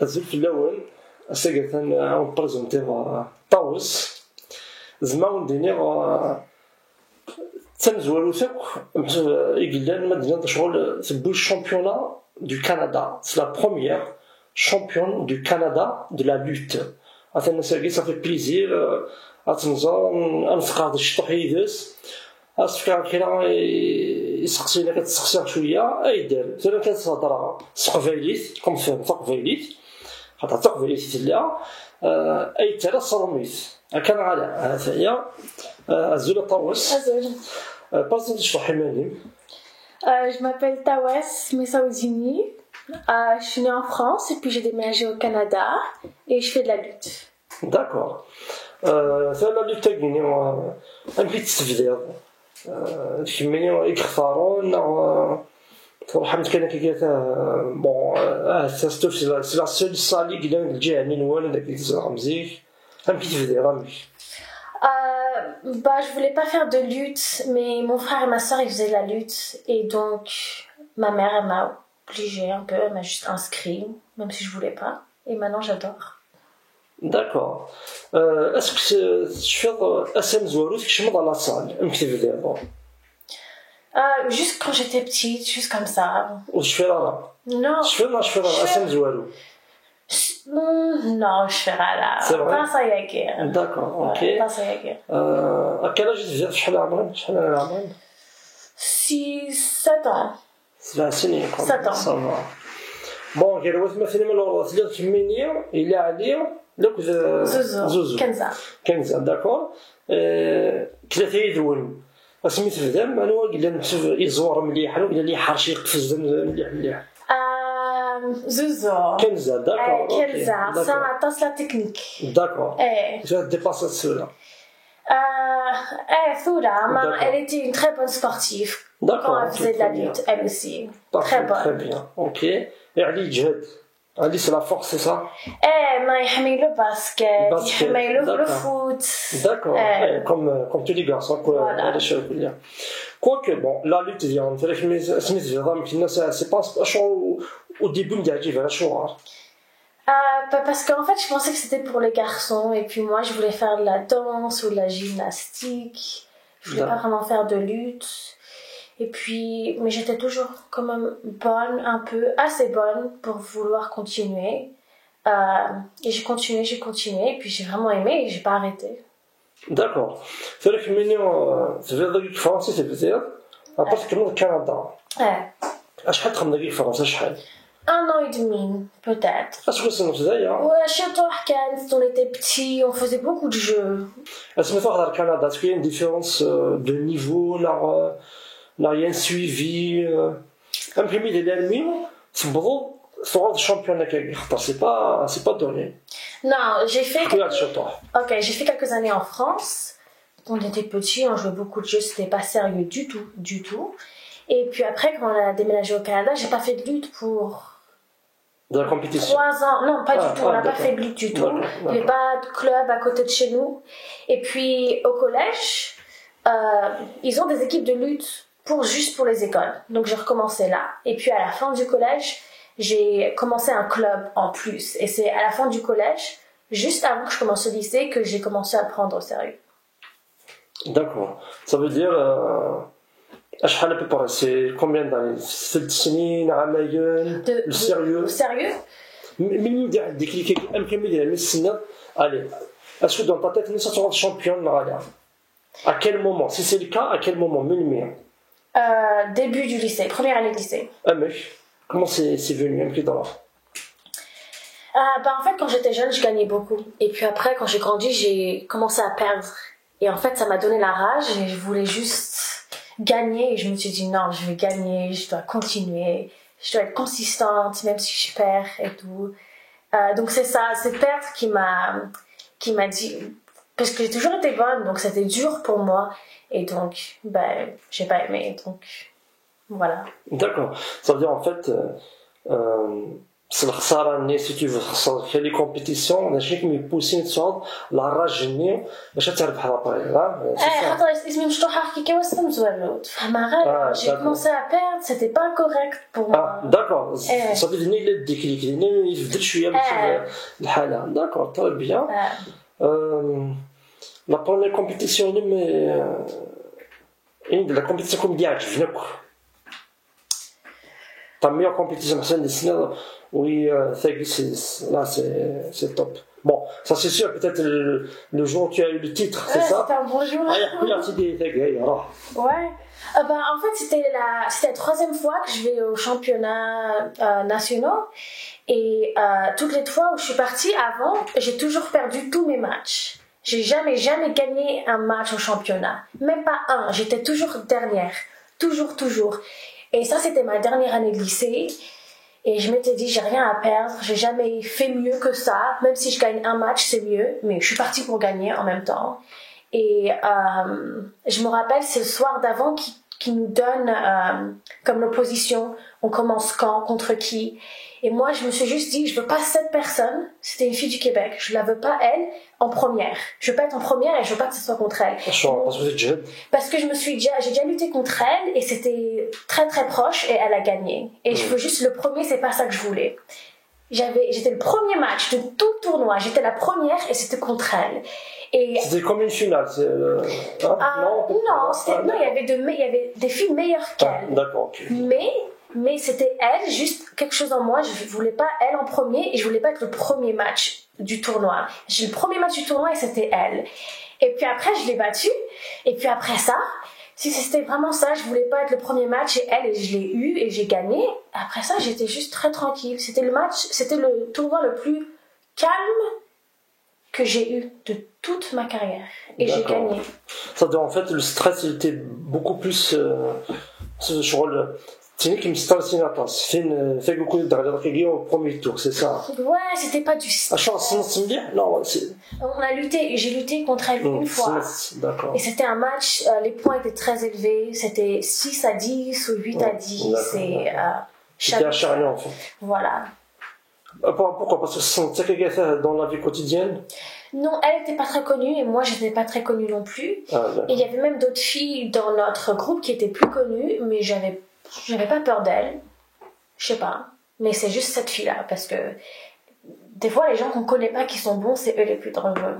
الزول في الاول اساقا نعاود بريزونتيغ طاوس زعما ونديني تنزوالو ثاك يقلان مدينة شغل تبوي الشامبيونا دو كندا سي لا بروميير championne du Canada de la lutte. Attends, ça fait plaisir. Attends, نفقد الشطح يدس. أسفكر كنا يسقسينا كتسقسي شوية أيدار. ثلا كتهضر سقفايليت كوم فهم سقفايليت. خاطر سقفايليت تلا أي ترى صرميت. كان على هذايا الزول طاوس. الزول. باسنت الشطح يماني. Je m'appelle Tawes Messaoudini. Je suis née en France et puis j'ai déménagé au Canada et je fais de la lutte. D'accord. ثلا lutte تاعي أمشي تستفيد. كمية يكثرون تروح كان كيكاتا بون ساستوف سي لا سول صالي قلنا الجهة نوال داك الزرع مزيك أمشي تفيد رامي. Je voulais pas faire de lutte, mais mon frère et ma soeur ils faisaient de la lutte et donc ma mère elle m'a obligée un peu, elle m'a juste inscrit, même si je voulais pas. Et maintenant j'adore. D'accord. Est-ce que tu fais SM Zouarou, est-ce que tu montes dans la salle? Juste quand j'étais petite, juste comme ça. Ou je fais là? Non. Je fais là, SM Zouarou. Non, je fais là. C'est vrai? Pas ça y a guerre. D'accord, ok. Pas ça y a guerre. À quel âge tu faisais? شحال عمرك؟ 7 ans. 7 سنين. 7 ans. Ça va. Bon, قال واش مثلا من الوقت اللي تميني إلا عليا لوك زوزو. كنزة داكور. ثلاثة يدون. اسميت فدام أنا قلنا نحسب يزور مليح أنا قلنا لي حرش يقفز مليح. Zuzo. Kenza, d'accord. Kenza, ça m'attend la technique. D'accord. Tu vas te dépasser cela. Thoura, elle était une très bonne sportive. D'accord. Quand elle faisait de la lutte, elle aussi. Très bonne. Très bien, ok. Et Ali Djed. Ali, c'est la force, c'est ça? ما يحمي le basket, يحمي le foot. D'accord. Comme tous les garçons, quoi. Quoique, bon, la lutte vient. C'est pas au début, me dit parce qu'en fait, je pensais que c'était pour les garçons, et puis moi, je voulais faire de la danse ou de la gymnastique. Je voulais pas vraiment faire de lutte. Et puis, mais j'étais toujours quand même bonne, un peu, assez bonne pour vouloir continuer. Et j'ai continué, et puis j'ai vraiment aimé et j'ai pas arrêté. D'accord. C'est vrai que maintenant, tu veux dire que français, c'est peut-être. Après, c'est comme au Canada. شحال تخدم في فرنسا شحال 1 an et demi, peut-être. Est-ce que c'est notre d'ailleurs? Ouais, chez toi, quand on était petits, on faisait beaucoup de jeux. Est-ce que dans le Canada, est-ce qu'il y a une différence de niveau, n'a rien suivi? Un peu mis les derniers, c'est bon, c'est le championnat c'est pas donné. Non, j'ai fait. J'ai fait quelques années en France. On était petits, on jouait beaucoup de jeux, c'était pas sérieux du tout. Et puis après, quand on a déménagé au Canada, j'ai pas fait de lutte pour. De la compétition? 3 ans. Non, pas du tout. On n'a pas fait de lutte du tout. Il n'y avait pas de club à côté de chez nous. Et puis, au collège, ils ont des équipes de lutte juste pour les écoles. Donc, j'ai recommencé là. Et puis, à la fin du collège, j'ai commencé un club en plus. Et c'est à la fin du collège, juste avant que je commence au lycée, que j'ai commencé à le prendre au sérieux. D'accord. Ça veut dire... شحال à peu près, c'est combien d'années? 7 سنين عامين le sérieux? Le sérieux? من يدير ديك كمل من السنة. Allez, est-ce que dans ta tête tu seras championne là? À quel moment? Si c'est le cas, à quel moment? Début du lycée, première année de lycée. Mais comment c'est venu un peu dans en fait, quand j'étais jeune, je gagnais beaucoup. Et puis après, quand j'ai grandi, j'ai commencé à perdre. Et en fait, ça m'a donné la rage et je voulais juste gagner. Et je me suis dit non, je vais gagner, je dois continuer, je dois être consistante même si je perds et tout. Donc c'est ça, cette perte qui m'a dit, parce que j'ai toujours été bonne, donc c'était dur pour moi. Et donc, j'ai pas aimé, donc voilà. D'accord. Ça veut dire en fait, بس الخساره ني سي تو خسر في لي كومبيتيسيون ماشي كيما يبوسين تصعد لا راجني باش تربح لابري خاطر اسمي مفتوحه كي كيواش تمزولو تفهم غير جي كومونسي ا بيرد سيتي با كوريكت بور موا داكور صافي دني لا ديكليك دني يفدل شويه باش الحاله داكور طري بيان لا بروميير كومبيتيسيون لا كومبيتيسيون كوم عجبناك ta meilleure compétition nationale, oui, là c'est top. Bon, ça c'est sûr, peut-être le jour où tu as eu le titre, c'est ça? C'était un bon jour. Ouais. En fait, c'était la troisième fois que je vais aux championnats nationaux. Et toutes les fois où je suis partie avant, j'ai toujours perdu tous mes matchs. J'ai jamais gagné un match au championnat. Même pas un. J'étais toujours dernière. Toujours. Et ça, c'était ma dernière année de lycée. Et je m'étais dit, j'ai rien à perdre. J'ai jamais fait mieux que ça. Même si je gagne un match, c'est mieux. Mais je suis partie pour gagner en même temps. Et je me rappelle, c'est le soir d'avant qui nous donne comme l'opposition. On commence quand, contre qui. Et moi, je me suis juste dit, je veux pas cette personne. C'était une fille du Québec. Je la veux pas, elle, en première. Je veux pas être en première et je veux pas que ce soit contre elle. Parce que j'ai déjà lutté contre elle et c'était très très proche et elle a gagné. Et je veux juste le premier, c'est pas ça que je voulais. J'étais le premier match de tout le tournoi. J'étais la première et c'était contre elle. Et c'était comme une finale. Non, il y avait des filles meilleures qu'elle. D'accord. Okay. Mais c'était elle, juste quelque chose en moi. Je voulais pas elle en premier et je voulais pas être le premier match du tournoi. J'ai le premier match du tournoi et c'était elle. Et puis après, je l'ai battue. Et puis après ça, si c'était vraiment ça, je voulais pas être le premier match et elle, et je l'ai eu et j'ai gagné. Après ça, j'étais juste très tranquille. C'était le tournoi le plus calme que j'ai eu de toute ma carrière. Et j'ai gagné. Ça, en fait, le stress, il était beaucoup plus sur le... C'est qui me stresse une attaque. Fait beaucoup de dragues au premier tour, c'est ça? Ouais, c'était pas du stress. Non, j'ai lutté contre elle une fois. D'accord. Et c'était un match, les points étaient très élevés. C'était 6 à 10 ou 8 à 10. C'était acharné en fait. Voilà. Pourquoi? Parce que c'est quelque chose dans la vie quotidienne? Non, elle n'était pas très connue et moi je n'étais pas très connue non plus. Et il y avait même d'autres filles dans notre groupe qui étaient plus connues, mais j'avais pas peur d'elle. Je sais pas. Mais c'est juste cette fille-là, parce que des fois les gens qu'on connaît pas qui sont bons, c'est eux les plus dangereux.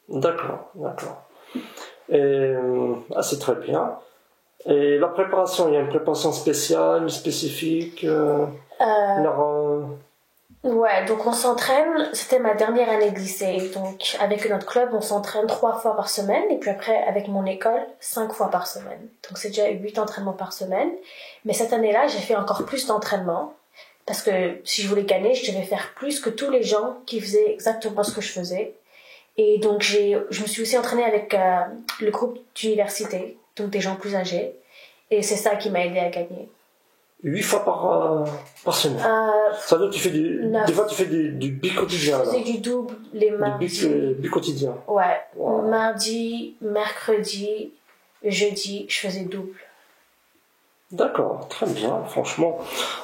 D'accord. Et c'est très bien. Et la préparation, il y a une préparation spéciale, spécifique. Ouais, donc on s'entraîne, c'était ma dernière année de lycée, donc avec notre club on s'entraîne 3 fois par semaine et puis après avec mon école 5 fois par semaine, donc c'est déjà 8 entraînements par semaine. Mais cette année-là j'ai fait encore plus d'entraînements parce que si je voulais gagner je devais faire plus que tous les gens qui faisaient exactement ce que je faisais. Et donc je me suis aussi entraînée avec le groupe d'université, donc des gens plus âgés, et c'est ça qui m'a aidée à gagner. 8 fois par semaine. Ça veut dire que tu fais des fois tu fais du bi-quotidien. Je faisais du double les mardis. Du quotidien. Ouais. Wow. Mardi, mercredi, jeudi, je faisais double. D'accord, très bien, franchement.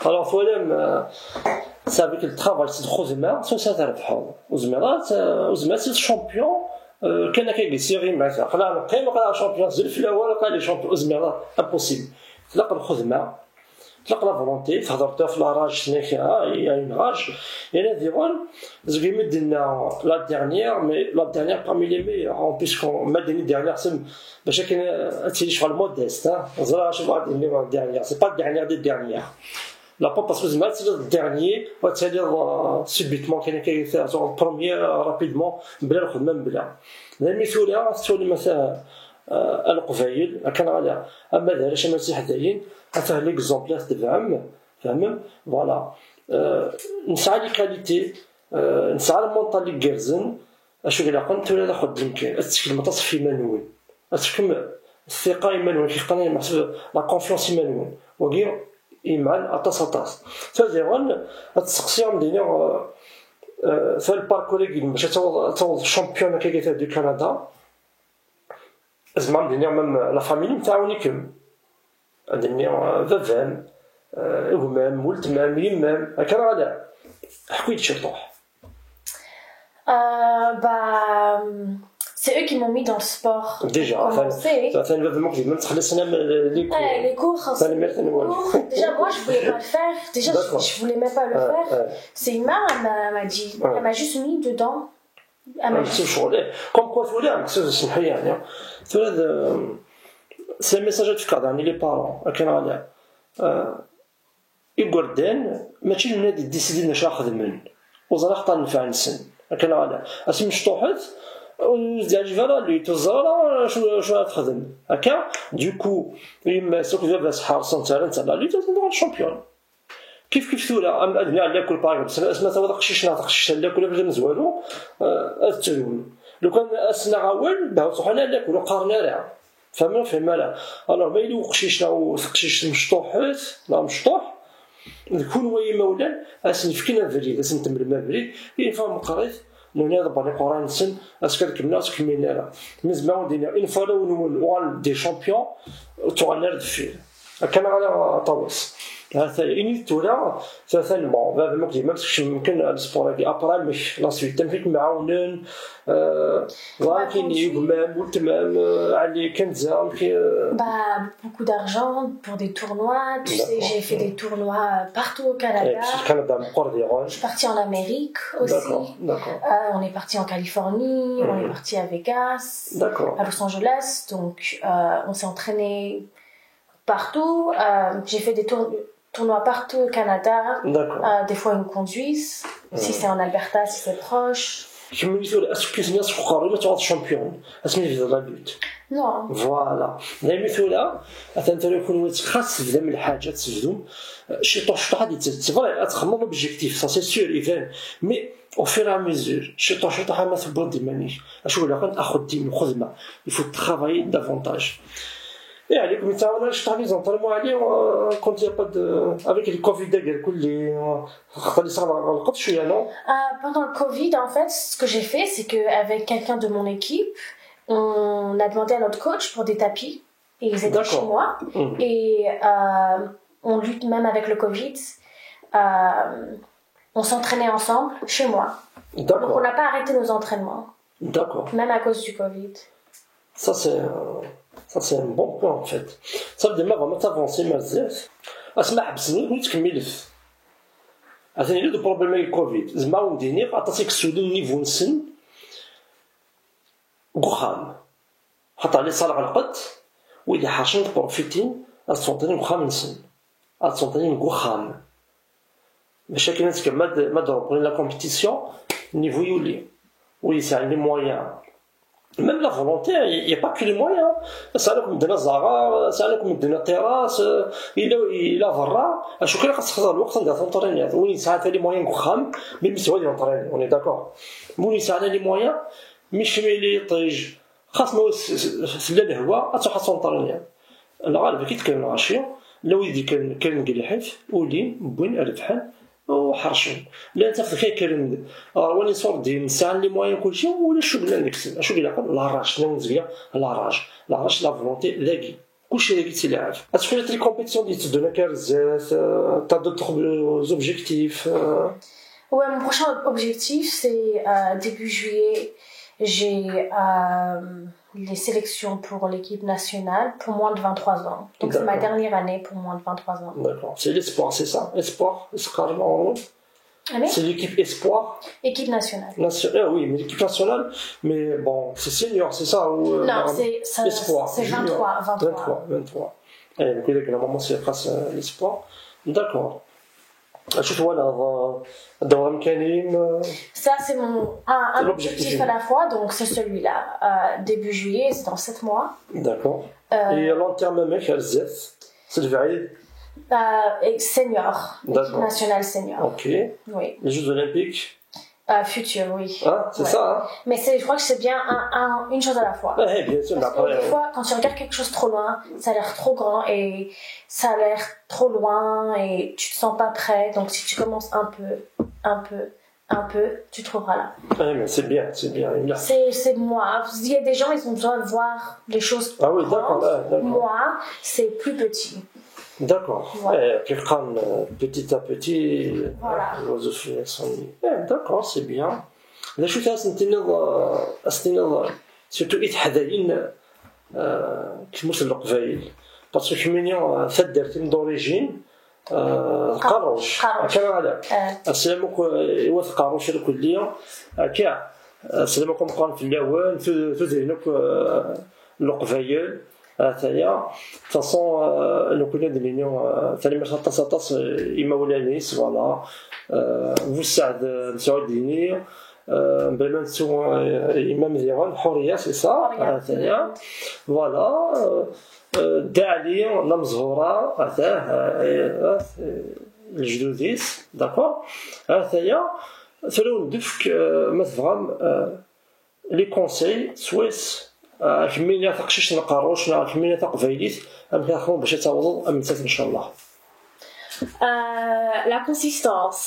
Alors, Follem, c'est avec le travail, c'est trop zémer, c'est ça t'arrêter. Ouzmera, c'est le champion. كان كاين سيري معاه قلنا نقيم وقع شامبيون زل في الاول وقع لي شامبيون اوزميرا امبوسيبل تلقى الخدمه تلقى لا فولونتي تهضر في لاراج شنو يا اون راج يعني ديرون زوي مدنا لا ديرنيير مي لا ديرنيير بارمي لي ميور ان بيسكو مدني ديرنيير سم باش كاين تسيلي شغل موديست زرا شوف غادي ندير ديرنيير سي با ديرنيير دي ديرنيير لا با باسكو زعما سي الديرنيير وتسالي سوبيتمون كاين كيفاش زون بروميير رابيدمون بلا الخدمه بلا المثوليه تولي مثلا القبايل كان غادي اما داير ماشي حداين حتى لي اكزومبلير فهم فوالا نسعى لي كاليتي نسعى المونطال لي كيرزن اشو الا كنت ولا ناخذ يمكن التشكيل متصفي منون اتكم الثقه منون كيقطعني محسب لا كونفيونس منون وغير ايمان اطاس فزيرون التسقسيام ديالي فالباركور كي باش تعوض الشامبيون كيتا دو كندا زعما دينيا ميم لا فاميلي نتاعونيكم دينيا فافام ومام ولد مام يمام هكا غادا حكي لي شطوح. C'est eux qui m'ont mis dans le sport. Déjà, les cours, déjà moi je voulais pas le faire. Déjà je voulais même pas le faire. C'est une mère, elle m'a dit, elle m'a juste mis dedans. Comme quoi, c'est un message de cadre, les parents, يقردان ماشي النادي ديسيدي ناش ناخذ من وزرا نفع نسن كان غادا اسم مشطوحت ونزعج فوالا اللي تزرا شو تخدم هكا دوكو يما سوق دابا صحار سنتر نتا لا لي تدور الشامبيون كيف ثولا ام ادني على كل باغ اسمها تا وداك الشيش ناطق الشيش لا كل بلا مزوالو التلون لو كان اسنا غاول باو صحنا لا كل قارنا راه فهمنا لا الوغ ما يلو قشيشنا وقشيش مشطوحات لا مشطوح نكون ويا مولا اسن فكنا فريد اسن تمر ما فريد يفهم قريت نوني ضبر القران سن اسكر كمنا كمينا مزما ودينا ان فالو نول دي شامبيون تو نرد فيه كان على طاوس هذا اني تولا ثالثا بون ديما باش يمكن السبور هذه ابرا مش لا سويت تمشي معاونين ولكن يغمام تمام علي كنزه beaucoup d'argent pour des tournois. Tu sais, j'ai fait des tournois partout au Canada. Je suis partie en Amérique aussi. On est parti en Californie, on est parti à Vegas, à Los Angeles. Donc on s'est entraîné partout. J'ai fait des tournois partout au Canada. Des fois ils me conduisent. Si c'est en Alberta, si c'est proche. كما يقول اسكيز الناس فقراء ما تعرف شامبيون اسمي في لا بيوت نو فوالا لا مثلا انت يكون خاص تبدا من الحاجات تسجدوا شي طوش غادي تفري تخمم اوبجيكتيف سا سي سور ايفان مي او فير ا ميزور شي طوش ما تبغى ديمانيش اشوف لا كناخذ ديما خدمه يفو ترافاي دافونتاج Et allez, comme ça, on a acheté les entraînements aller quand il n'y a pas de. Avec le Covid, pendant le Covid, en fait, ce que j'ai fait, c'est qu'avec quelqu'un de mon équipe, on a demandé à notre coach pour des tapis. Et ils étaient chez moi. Et on lutte même avec le Covid. On s'entraînait ensemble chez moi. Donc on n'a pas arrêté nos entraînements. D'accord. Même à cause du Covid. Ça c'est un bon point en fait. Ça veut dire vraiment t'avancer بزاف. اسمع حبسني وتكملت. عطيني لي بروبليم مع الكوفيد. زعما وديني عطاتك السودان نيفو نسن. وخام. حط عليه صالح القط وإذا حاشين بروفيتين السونتين وخام نسن. السونتين وخام. مشاكل ناس ما دروبين لا كومبيتيسيون نيفو يولي. Oui, c'est les moyens. Même la volonté, il n'y a pas que les moyens. Ça لكم دنا زغار، ça لكم دنا تراس، إلا ضرا، شو كي خاص الوقت ندير تنطرينيات، وين ساعات لي مويان خام، ميم سوا ديال نطريني، on est d'accord. وين ساعات لي مويان، مش ملي طيج، خاص ما سلا الهواء، أتوحى تنطرينيات. الغالب كي تكلم غاشية، لو يدي كان قلحف، ولين بوين أربحان. وحرشين لا انت في كيرن واني صور دي نساع لي موين كلشي ولا شو بلا نكسب شو اللي عقل لاراج شنو نزيا لاراج لا فولونتي لاقي كلشي لاقي تيلعب اسكو لي كومبيتيسيون دي تدونا كارزات تا d'autres objectifs Ouais, mon prochain objectif c'est début juillet j'ai les sélections pour l'équipe nationale pour moins de 23 ans. Donc c'est ma dernière année pour moins de 23 ans. D'accord. C'est l'espoir, c'est ça. Espoir, c'est carrément en haut. C'est l'équipe espoir. Équipe nationale. Oui, mais l'équipe nationale, mais bon, c'est senior, c'est ça ou non, c'est espoir. C'est 23. Et donc la maman c'est grâce à l'espoir. D'accord. شوف وانا الدورة كريم ça c'est un objectif à la fois donc c'est celui-là début juillet c'est dans 7 mois d'accord et à long terme mec بزاف c'est le varié senior équipe nationale senior ok oui les Jeux Olympiques futur oui c'est ça hein mais je crois que c'est bien une chose à la fois bien sûr parce que des fois quand tu regardes quelque chose trop loin ça a l'air trop grand et ça a l'air trop loin et tu te sens pas prêt donc si tu commences un peu tu trouveras là mais c'est bien c'est moi il y a des gens ils ont besoin de voir les choses ah oui d'accord moi c'est plus petit D'accord. Voilà. Qui prennent petit à petit. Voilà. D'accord, c'est bien. Là, je suis surtout إتحدين كموس القبائل باسكو كمينيا فدرتين دوريجين قاروش كان هذا السلامك يوث قاروش الكلية كاع السلامك مقارن في اللاوان تزينك القبائل هذايا فاصون لو كنا دلينيو ثاني ما تطاس إما ولا نيس فوالا وسعد مسعود ديني بما نسو إمام ديال حرية سي صا هذايا فوالا داعي نمزهورة هذا الجدوديس داكور هذايا ثلون دفك ما تفهم لي كونساي سويس كمية تقشيش نقاروش كمية تقبايليت أم كنخدمو باش يتعوضو أم ان شاء الله. La consistance.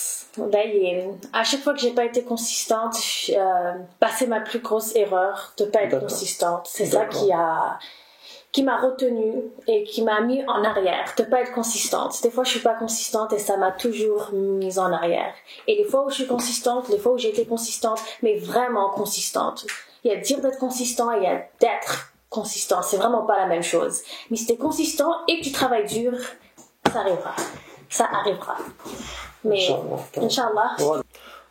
D'ailleurs, à chaque fois que j'ai pas été consistante, c'est ma plus grosse erreur de pas être consistante. C'est ça qui m'a retenue et qui m'a mis en arrière, de pas être consistante. Des fois je suis pas consistante et ça m'a toujours mise en arrière. Et les fois où je suis consistante, les fois où j'ai été consistante, mais vraiment consistante. Il y a dire d'être consistant et il y a d'être consistant. C'est vraiment pas la même chose. Mais si t'es consistant et que tu travailles dur, ça arrivera. Ça arrivera. Mais Inch'Allah.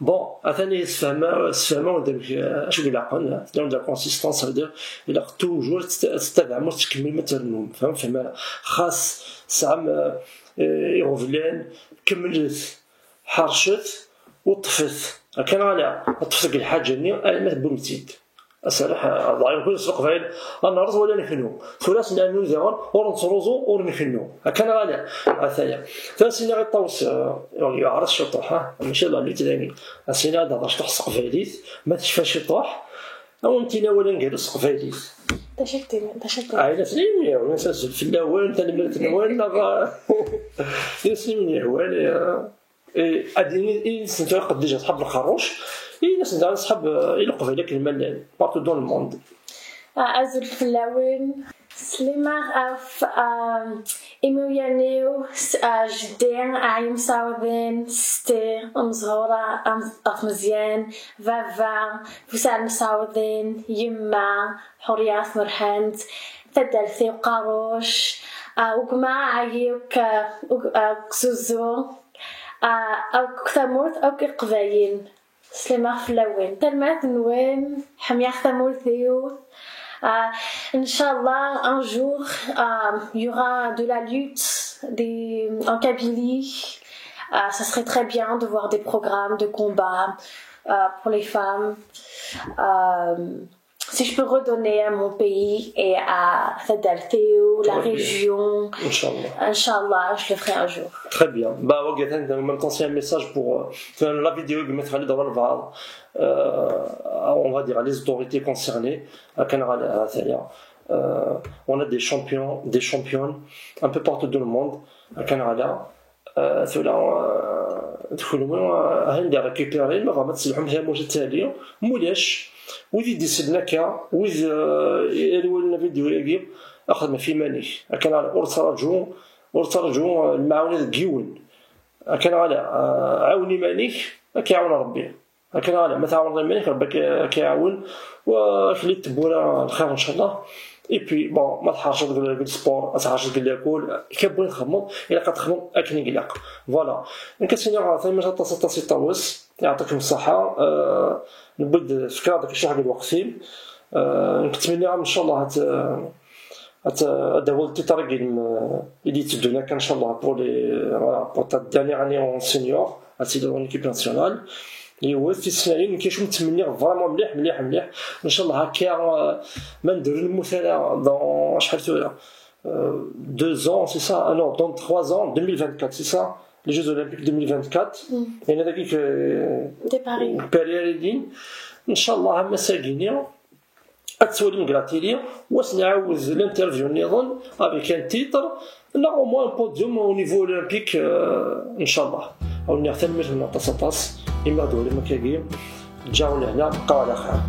Bon, ثاني السفهمة اش نقول عقل لا كونسيستونس هذا الا توجور تتبع تكمل مثلا فهم خاص سام يغفلان كملت حرشت وطفت كان على طفت الحاجه ني ما تبمتيد الصراحه ضايع كل سوق فايل انا رز ولا نحنو ثلاث نانو زغون ورنصروزو ورنحنو كان على ثانيه ثاني غيطوس يعرس شطوح ماشي الله اللي تداني السنه هذا باش تحسق فايليت ما تشفاش يطوح او انت ولا نجلس فايليت تشكتي عائله سليميه ونسال في الاول ثاني من الاول لا سليميه ولا اديني سنتو قد ديجا صحاب الخروش الناس نصحاب يلقوا هذاك المال بارتو دون الموند ازل في الاول سليمة اف إمويانيو جدين عيم ساوذين ستي مزهورة أف مزيان فافا فسال مساوذين يما حريات مرحنت فدلثي وقاروش وقمع عيوك كسوزو أو كثموت أو كقبايل سليمة في الأول تلمات نوين حمية ثموثيو Inch'Allah, un jour, il y aura de la lutte en Kabylie. Ça serait très bien de voir des programmes de combat pour les femmes. Si je peux redonner à mon pays et à Fadalteo, la région, Inch'Allah, je le ferai un jour. Très bien. Bah, en même temps, c'est un message pour la vidéo que je mettrai dans le VAR. On va dire à les autorités concernées à Canada. On a des champions, des championnes un peu partout dans le monde à Canada. Ceux-là هندي récupérer ما غادي تسلحهم فيها موجة تالية مولاش وذي ديسلنا كا وذ يلولنا فيديو يجيب أخذنا في مانيش كان على ورترجو المعاونة الجيون كان على عاوني مانيش كيعاون ربي كان على ما تعاون مانيش ربك كيعاون وخليت تبونا الخير إن شاء الله. اي بي بون ما تحرش تقول بالسبور ما تحرش تقول ياكل كيبغي نخمم الا كتخمم اكن يقلق فوالا كنتسنى ثاني ما تصطاسي طاوس يعطيكم الصحه نبدا فكره داك الشيء حق الوقتين نتمنى ان شاء الله هذا هو الطريق اللي تدونا كان ان شاء الله بور لي فوالا بور تا دانيير اني اون سينيور هادشي دو ليكيب ناسيونال اللي هو في السنين كيشوف متمني فريمون مليح ان شاء الله هكا ما نديرو المثالة دون شحال تولا 2 ans c'est ça non dans 3 ans 2024 c'est ça les Jeux Olympiques 2024 يعني داكيك دي باري بارياليدين ان شاء الله مساكينيا اتسولي مقراتيليا واش نعاوز الانترفيو نظن افيك ان تيتر لا او موان بوديوم او نيفو اولمبيك ان شاء الله او نعتمر من تصاطاس إما دولي مكاقيم جاونا هنا بقاو على خير.